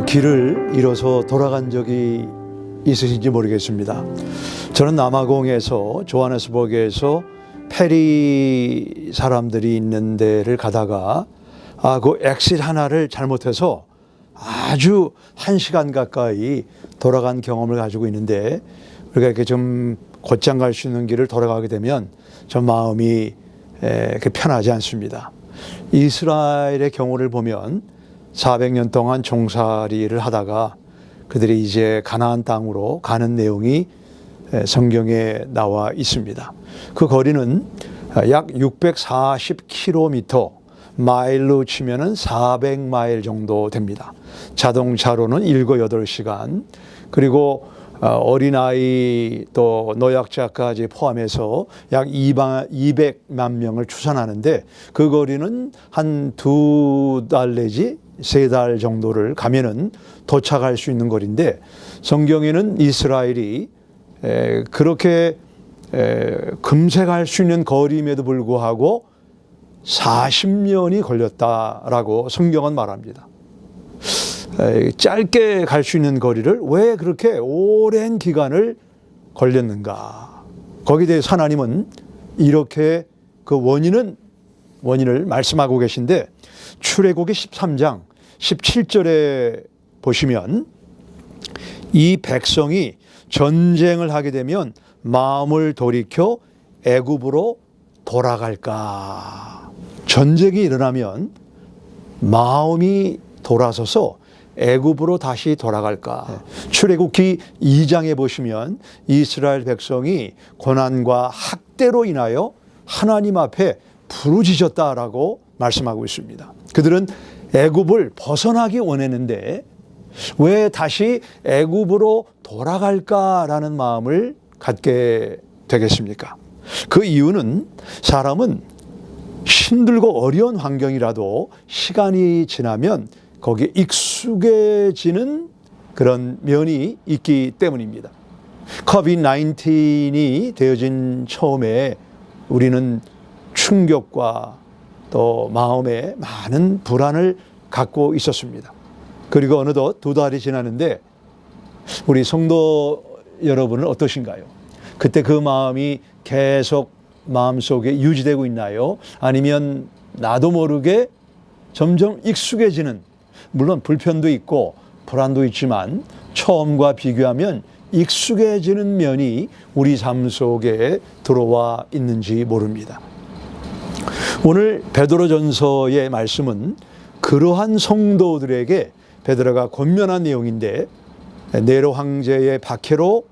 길을 잃어서 돌아간 적이 있으신지 모르겠습니다. 저는 남아공에서 조하네스버그에서 페리 사람들이 있는 데를 가다가 그 엑싯 하나를 잘못해서 아주 1시간 가까이 돌아간 경험을 가지고 있는데, 우리가 이렇게 좀 곧장 갈 수 있는 길을 돌아가게 되면 저 마음이 편하지 않습니다. 이스라엘의 경우를 보면 400년 동안 종살이를 하다가 그들이 이제 가나안 땅으로 가는 내용이 성경에 나와 있습니다. 그 거리는 약 640km, 마일로 치면은 400마일 정도 됩니다. 자동차로는 7, 8시간, 그리고 어린아이 또 노약자까지 포함해서 약 200만 명을 추산하는데, 그 거리는 한 2달 내지 3달 정도를 가면은 도착할 수 있는 거리인데, 성경에는 이스라엘이 그렇게 금세 갈 수 있는 거리임에도 불구하고 40년이 걸렸다라고 성경은 말합니다. 짧게 갈 수 있는 거리를 왜 그렇게 오랜 기간을 걸렸는가? 거기에 대해서 하나님은 이렇게 그 원인을 말씀하고 계신데, 출애굽기 13장 17절에 보시면 이 백성이 전쟁을 하게 되면 마음을 돌이켜 애굽으로 돌아갈까? 전쟁이 일어나면 마음이 돌아서서 애굽으로 다시 돌아갈까? 출애굽기 2장에 보시면 이스라엘 백성이 고난과 학대로 인하여 하나님 앞에 부르짖었다라고 말씀하고 있습니다. 그들은 애굽을 벗어나기 원했는데 왜 다시 애굽으로 돌아갈까라는 마음을 갖게 되겠습니까? 그 이유는 사람은 힘들고 어려운 환경이라도 시간이 지나면 거기에 익숙해지는 그런 면이 있기 때문입니다. COVID-19이 되어진 처음에 우리는 충격과 또 마음에 많은 불안을 갖고 있었습니다. 그리고 어느덧 2달이 지났는데 우리 성도 여러분은 어떠신가요? 그때 그 마음이 계속 마음속에 유지되고 있나요? 아니면 나도 모르게 점점 익숙해지는, 물론 불편도 있고 불안도 있지만 처음과 비교하면 익숙해지는 면이 우리 삶 속에 들어와 있는지 모릅니다. 오늘 베드로전서의 말씀은 그러한 성도들에게 베드로가 권면한 내용인데, 네로 황제의 박해로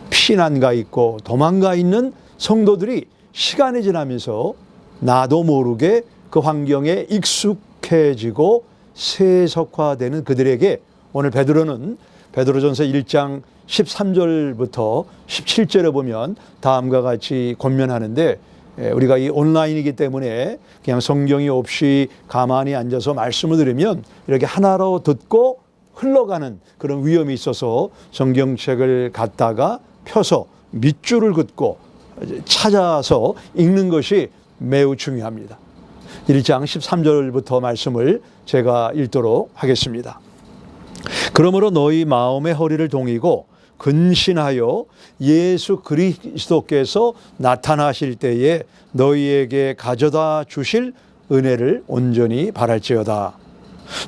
피난가 있고 도망가 있는 성도들이 시간이 지나면서 나도 모르게 그 환경에 익숙해지고 세속화되는 그들에게 오늘 베드로는 베드로전서 1장 13절부터 17절에 보면 다음과 같이 권면하는데, 우리가 이 온라인이기 때문에 그냥 성경이 없이 가만히 앉아서 말씀을 들으면 이렇게 하나로 듣고 흘러가는 그런 위험이 있어서 성경책을 갖다가 펴서 밑줄을 긋고 찾아서 읽는 것이 매우 중요합니다. 1장 13절부터 말씀을 제가 읽도록 하겠습니다. 그러므로 너희 마음의 허리를 동이고 근신하여 예수 그리스도께서 나타나실 때에 너희에게 가져다 주실 은혜를 온전히 바랄지어다.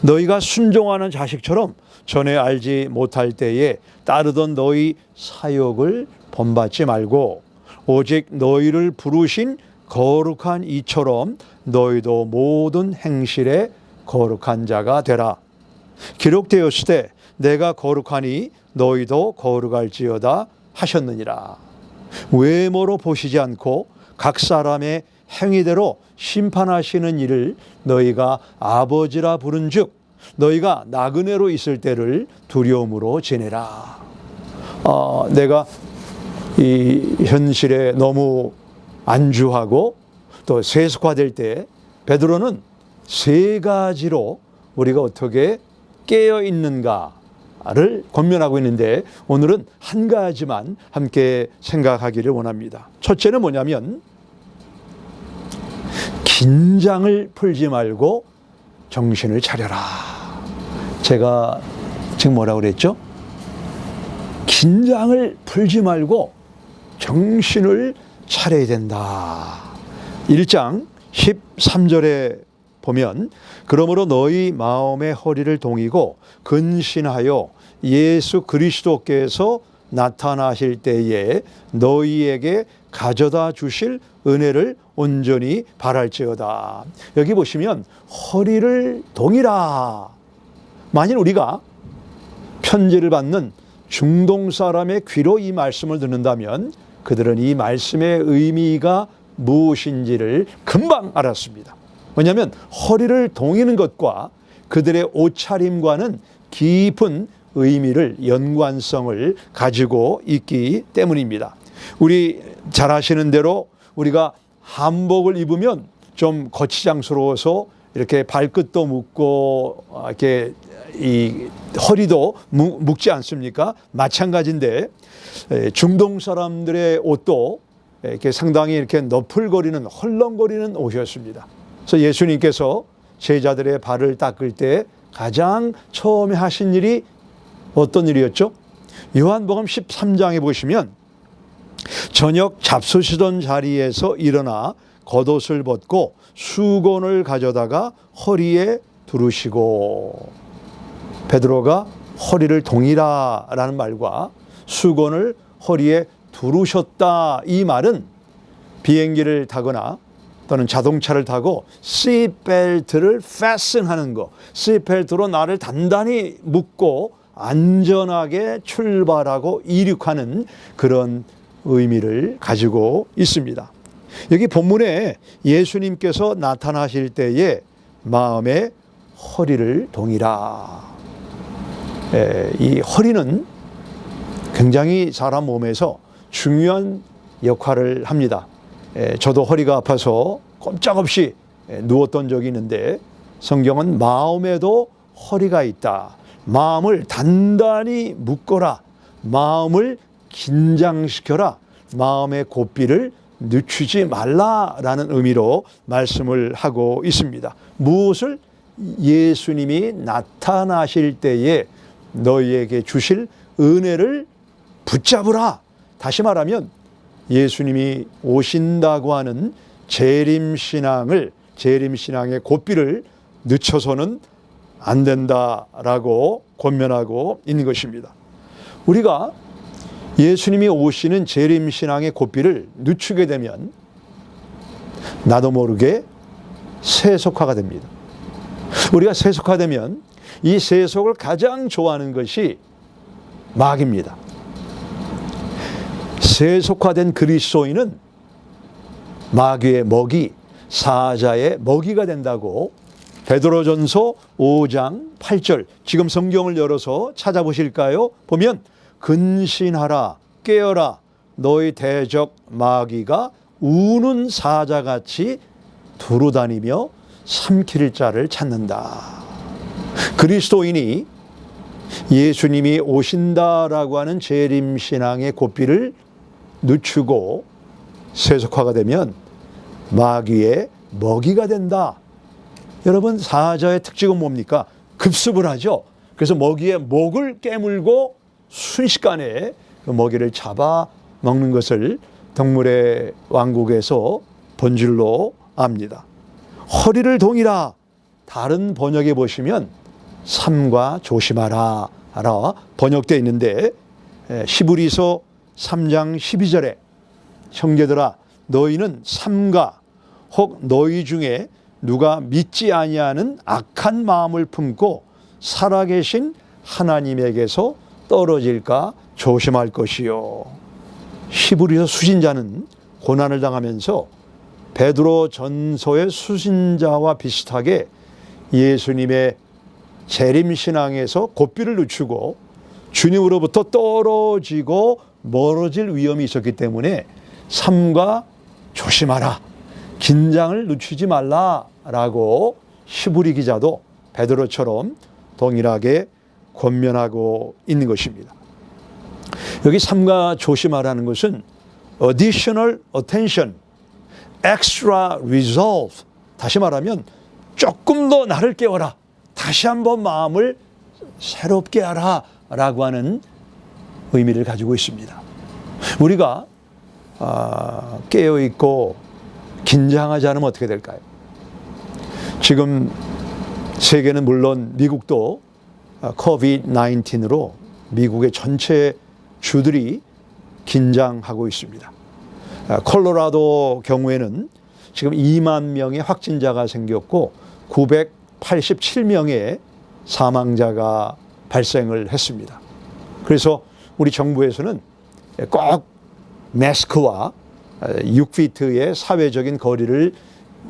너희가 순종하는 자식처럼 전에 알지 못할 때에 따르던 너희 사역을 본받지 말고 오직 너희를 부르신 거룩한 이처럼 너희도 모든 행실에 거룩한 자가 되라. 기록되었을 때 내가 거룩하니 너희도 거룩할지어다 하셨느니라. 외모로 보시지 않고 각 사람의 행위대로 심판하시는 일을 너희가 아버지라 부른즉 너희가 나그네로 있을 때를 두려움으로 지내라. 내가 이 현실에 너무 안주하고 또 세속화될 때 베드로는 3가지로 우리가 어떻게 깨어 있는가를 권면하고 있는데, 오늘은 한 가지만 함께 생각하기를 원합니다. 첫째는 뭐냐면 긴장을 풀지 말고 정신을 차려라. 제가 지금 뭐라고 그랬죠? 긴장을 풀지 말고 정신을 차려야 된다. 1장 13절에 보면 그러므로 너희 마음의 허리를 동이고 근신하여 예수 그리스도께서 나타나실 때에 너희에게 가져다 주실 은혜를 온전히 바랄지어다. 여기 보시면 허리를 동이라. 만일 우리가 편지를 받는 중동 사람의 귀로 이 말씀을 듣는다면 그들은 이 말씀의 의미가 무엇인지를 금방 알았습니다. 왜냐하면 허리를 동이는 것과 그들의 옷차림과는 깊은 의미를, 연관성을 가지고 있기 때문입니다. 우리 잘 아시는 대로 우리가 한복을 입으면 좀 거치장스러워서 이렇게 발끝도 묶고 이렇게 이 허리도 묶지 않습니까? 마찬가지인데 중동 사람들의 옷도 이렇게 상당히 이렇게 너풀거리는, 헐렁거리는 옷이었습니다. 그래서 예수님께서 제자들의 발을 닦을 때 가장 처음에 하신 일이 어떤 일이었죠? 요한복음 13장에 보시면 저녁 잡수시던 자리에서 일어나 겉옷을 벗고 수건을 가져다가 허리에 두르시고, 베드로가 허리를 동이라라는 말과 수건을 허리에 두르셨다, 이 말은 비행기를 타거나 또는 자동차를 타고 시트벨트를 fasten하는 거, 시트벨트로 나를 단단히 묶고 안전하게 출발하고 이륙하는 그런 의미를 가지고 있습니다. 여기 본문에 예수님께서 나타나실 때에 마음의 허리를 동이라. 이 허리는 굉장히 사람 몸에서 중요한 역할을 합니다. 저도 허리가 아파서 꼼짝없이 누웠던 적이 있는데 성경은 마음에도 허리가 있다. 마음을 단단히 묶어라. 마음을 긴장시켜라. 마음의 고삐를 늦추지 말라라는 의미로 말씀을 하고 있습니다. 무엇을? 예수님이 나타나실 때에 너희에게 주실 은혜를 붙잡으라. 다시 말하면 예수님이 오신다고 하는 재림신앙의 고삐를 늦춰서는 안 된다라고 권면하고 있는 것입니다. 우리가 예수님이 오시는 재림신앙의 고삐를 늦추게 되면 나도 모르게 세속화가 됩니다. 우리가 세속화되면 이 세속을 가장 좋아하는 것이 마귀입니다. 세속화된 그리스도인은 마귀의 먹이, 사자의 먹이가 된다고 베드로전서 5장 8절, 지금 성경을 열어서 찾아보실까요? 보면 근신하라, 깨어라, 너희 대적 마귀가 우는 사자같이 두루다니며 삼킬 자를 찾는다. 그리스도인이 예수님이 오신다라고 하는 재림신앙의 고삐를 늦추고 세속화가 되면 마귀의 먹이가 된다. 여러분, 사자의 특징은 뭡니까? 급습을 하죠. 그래서 먹이의 목을 깨물고 순식간에 그 먹이를 잡아 먹는 것을 동물의 왕국에서 본질로 압니다. 허리를 동이라. 다른 번역에 보시면 삼가 조심하라 라 번역되어 있는데, 히브리서 3장 12절에 형제들아 너희는 삼가 혹 너희 중에 누가 믿지 아니하는 악한 마음을 품고 살아계신 하나님에게서 떨어질까 조심할 것이요. 히브리서 수신자는 고난을 당하면서 베드로 전서의 수신자와 비슷하게 예수님의 재림신앙에서 고삐를 늦추고 주님으로부터 떨어지고 멀어질 위험이 있었기 때문에 삼가 조심하라, 긴장을 늦추지 말라라고 히브리 기자도 베드로처럼 동일하게 권면하고 있는 것입니다. 여기 삼가 조심하라는 것은 additional attention, extra resolve, 다시 말하면 조금 더 나를 깨워라, 다시 한번 마음을 새롭게 하라 라고 하는 의미를 가지고 있습니다. 우리가 깨어있고 긴장하지 않으면 어떻게 될까요? 지금 세계는 물론 미국도 COVID-19으로 미국의 전체 주들이 긴장하고 있습니다. 콜로라도 경우에는 지금 2만 명의 확진자가 생겼고 987명의 사망자가 발생을 했습니다. 그래서 우리 정부에서는 꼭 마스크와 6피트의 사회적인 거리를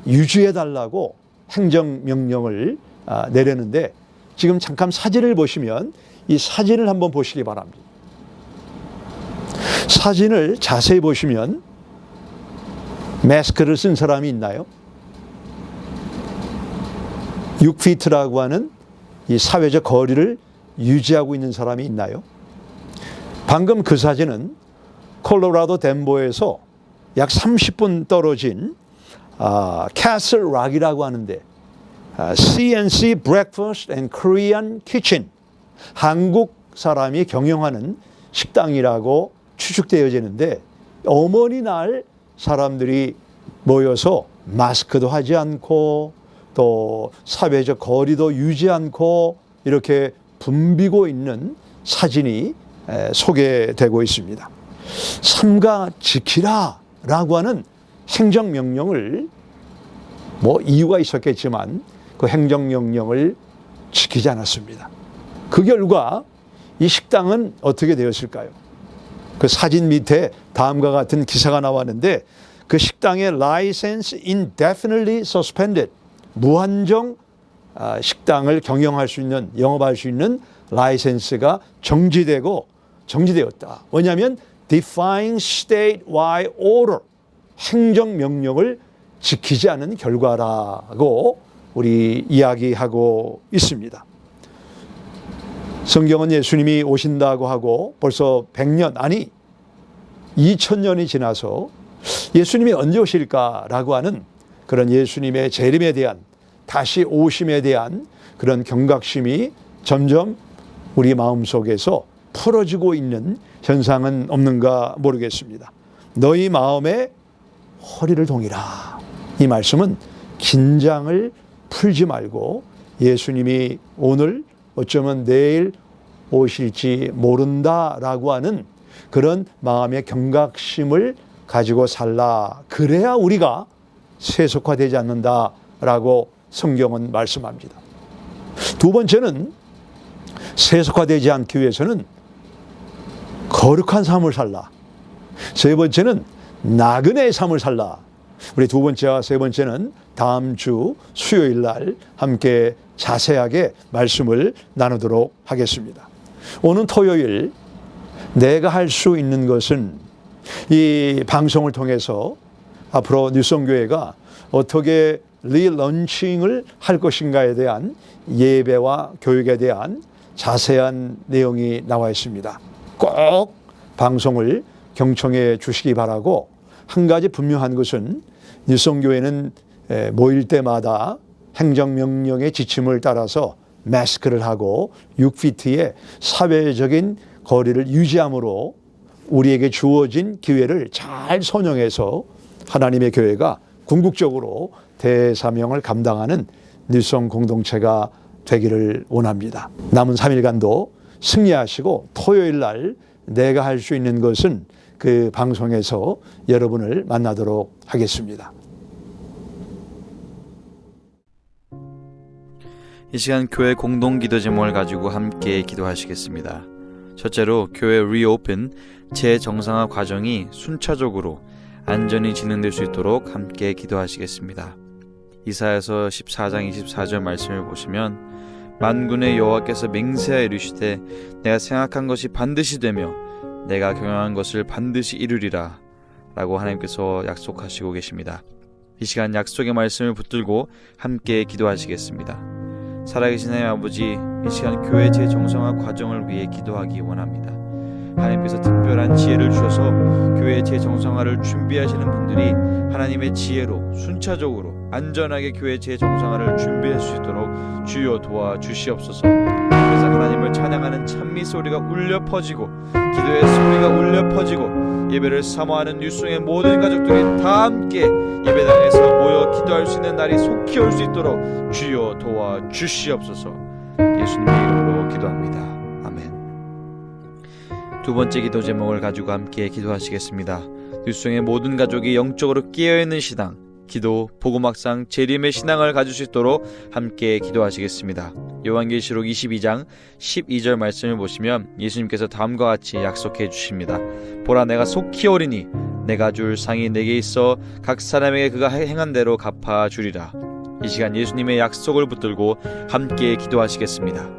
유지해달라고 행정명령을 내렸는데 지금 잠깐 사진을 보시면 이 사진을 한번 보시기 바랍니다. 사진을 자세히 보시면 마스크를 쓴 사람이 있나요? 6피트라고 하는 이 사회적 거리를 유지하고 있는 사람이 있나요? 방금 그 사진은 콜로라도 덴버에서 약 30분 떨어진 캐슬 락이라고 하는데 CNC Breakfast and Korean Kitchen, 한국 사람이 경영하는 식당이라고 추측되어지는데 어머니날 사람들이 모여서 마스크도 하지 않고 또 사회적 거리도 유지 않고 이렇게 붐비고 있는 사진이 소개되고 있습니다. 삼가 지키라 라고 하는 행정명령을 이유가 있었겠지만 그 행정명령을 지키지 않았습니다. 그 결과 이 식당은 어떻게 되었을까요? 그 사진 밑에 다음과 같은 기사가 나왔는데 그 식당의 license indefinitely suspended, 무한정 식당을 경영할 수 있는, 영업할 수 있는 라이센스가 정지되었다. 왜냐하면 defying statewide order, 행정명령을 지키지 않은 결과라고 우리 이야기하고 있습니다. 성경은 예수님이 오신다고 하고 벌써 100년, 아니 2000년이 지나서 예수님이 언제 오실까라고 하는 그런 예수님의 재림에 대한, 다시 오심에 대한 그런 경각심이 점점 우리 마음속에서 풀어지고 있는 현상은 없는가 모르겠습니다. 너희 마음에 허리를 동이라. 이 말씀은 긴장을 풀지 말고 예수님이 오늘 어쩌면 내일 오실지 모른다라고 하는 그런 마음의 경각심을 가지고 살라. 그래야 우리가 세속화되지 않는다라고 성경은 말씀합니다. 두 번째는 세속화되지 않기 위해서는 거룩한 삶을 살라. 세 번째는 나그네의 삶을 살라. 우리 두 번째와 세 번째는 다음 주 수요일 날 함께 자세하게 말씀을 나누도록 하겠습니다. 오는 토요일 내가 할 수 있는 것은 이 방송을 통해서 앞으로 뉴성교회가 어떻게 리런칭을 할 것인가에 대한 예배와 교육에 대한 자세한 내용이 나와 있습니다. 꼭 방송을 경청해 주시기 바라고, 한 가지 분명한 것은 뉴성교회는 모일 때마다 행정명령의 지침을 따라서 마스크를 하고 6피트의 사회적인 거리를 유지함으로 우리에게 주어진 기회를 잘 선용해서 하나님의 교회가 궁극적으로 대사명을 감당하는 뉴성 공동체가 되기를 원합니다. 남은 3일간도 승리하시고 토요일 날 내가 할 수 있는 것은 그 방송에서 여러분을 만나도록 하겠습니다. 이 시간 교회 공동기도 제목을 가지고 함께 기도하시겠습니다. 첫째로 교회 리오픈 재정상화 과정이 순차적으로 안전히 진행될 수 있도록 함께 기도하시겠습니다. 이사야서 14장 24절 말씀을 보시면 만군의 여호와께서 맹세하여 이르시되 내가 생각한 것이 반드시 되며 내가 경영한 것을 반드시 이루리라 라고 하나님께서 약속하시고 계십니다. 이 시간 약속의 말씀을 붙들고 함께 기도하시겠습니다. 살아계신 하나님 아버지, 이 시간 교회 재정상화 과정을 위해 기도하기 원합니다. 하나님께서 특별한 지혜를 주셔서 교회 재정상화를 준비하시는 분들이 하나님의 지혜로 순차적으로 안전하게 교회 재정상화를 준비할 수 있도록 주여 도와주시옵소서. 그래서 하나님을 찬양하는 찬미 소리가 울려 퍼지고 기도의 소리가 울려 퍼지고 예배를 사모하는 뉴스의 모든 가족들이 다 함께 예배당에서 모여 기도할 수 있는 날이 속히 올 수 있도록 주여 도와주시옵소서. 예수님의 이름으로 기도합니다. 아멘. 두 번째 기도 제목을 가지고 함께 기도하시겠습니다. 뉴스의 모든 가족이 영적으로 깨어있는 신앙, 기도, 복음학상, 재림의 신앙을 가질 수 있도록 함께 기도하시겠습니다. 요한계시록 22장 12절 말씀을 보시면 예수님께서 다음과 같이 약속해 주십니다. 보라, 내가 속히 오리니 내가 줄 상이 내게 있어 각 사람에게 그가 행한 대로 갚아주리라. 이 시간 예수님의 약속을 붙들고 함께 기도하시겠습니다.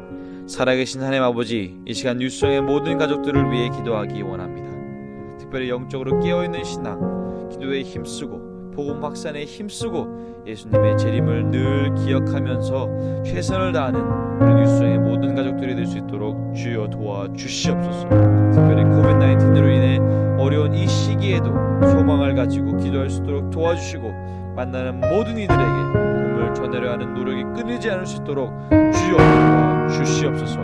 살아계신 하나님 아버지, 이 시간 뉴스의 모든 가족들을 위해 기도하기 원합니다. 특별히 영적으로 깨어있는 신앙, 기도에 힘쓰고 복음 확산에 힘쓰고 예수님의 재림을 늘 기억하면서 최선을 다하는 우리 뉴스의 모든 가족들이 될 수 있도록 주여 도와주시옵소서. 특별히 코비드-19으로 인해 어려운 이 시기에도 소망을 가지고 기도할 수 있도록 도와주시고 만나는 모든 이들에게 복음을 전하려 하는 노력이 끊이지 않을 수 있도록 주여 도와주시옵소서.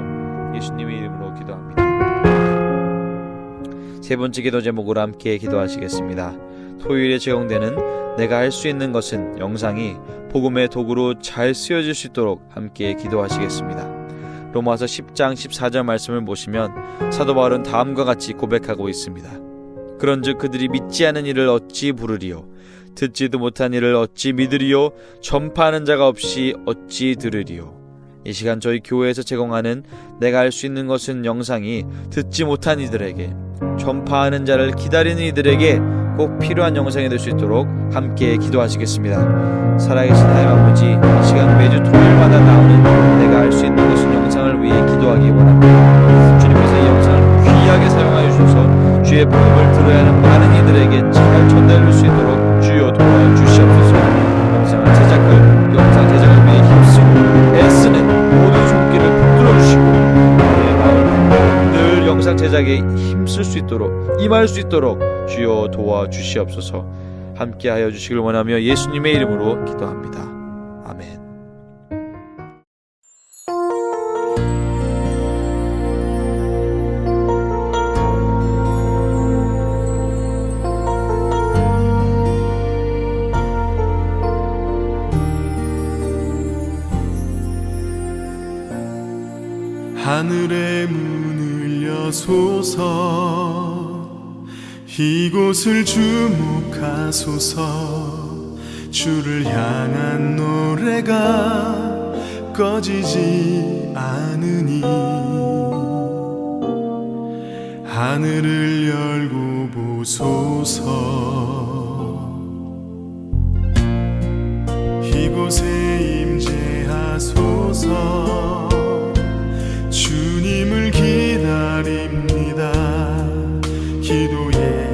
예수님의 이름으로 기도합니다. 세 번째 기도 제목으로 함께 기도하시겠습니다. 토요일에 제공되는 내가 할 수 있는 것은 영상이 복음의 도구로 잘 쓰여질 수 있도록 함께 기도하시겠습니다. 로마서 10장 14절 말씀을 보시면 사도 바울은 다음과 같이 고백하고 있습니다. 그런즉 그들이 믿지 않은 이를 어찌 부르리요, 듣지도 못한 이를 어찌 믿으리요, 전파하는 자가 없이 어찌 들으리요. 이 시간 저희 교회에서 제공하는 내가 할 수 있는 것은 영상이 듣지 못한 이들에게, 전파하는 자를 기다리는 이들에게 꼭 필요한 영상이 될 수 있도록 함께 기도하시겠습니다. 살아계신 하나님 아버지, 이 시간 매주 토요일마다 나오는 내가 할 수 있는 것은 영상을 위해 기도하기 원합니다. 주님께서 이 영상을 귀하게 사용하여 주셔서 주의 복음을 들어야 하는 많은 이들에게 잘 전달될 수 있도록 주여 도와주시옵소서. 영상을 제작을, 영상 제작을 위해 힘쓰고 애쓰는 모든 손길을 붙들어 주시고 내 마음 늘 영상 제작에 힘쓸 수 있도록 임할 수 있도록 주여 도와주시옵소서. 함께하여 주시길 원하며 예수님의 이름으로 기도합니다. 아멘. 하늘의 문을 여소서, 이곳을 주목하소서. 주를 향한 노래가 꺼지지 않으니 하늘을 열고 보소서. 이곳에 임재하소서. 주님을 기다립니다. 기도의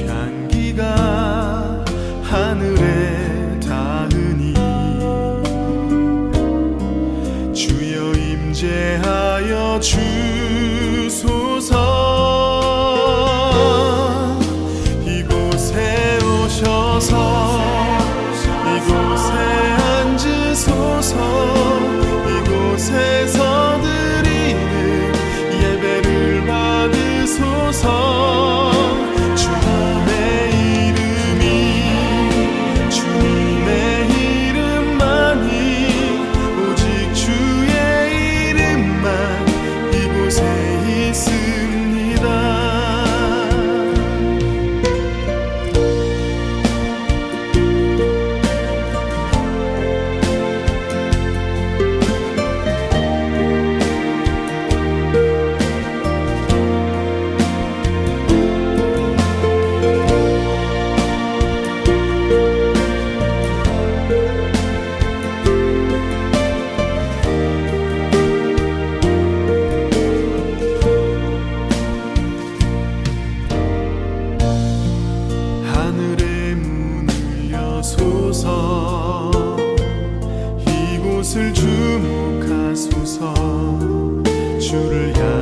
향기가 하늘에 닿으니 주여 임재하여 주소서. 이곳에 오셔서 이곳에 앉으소서. 이곳에서 드리는 예배를 받으소서. 이곳을 주목하소서. 주를 향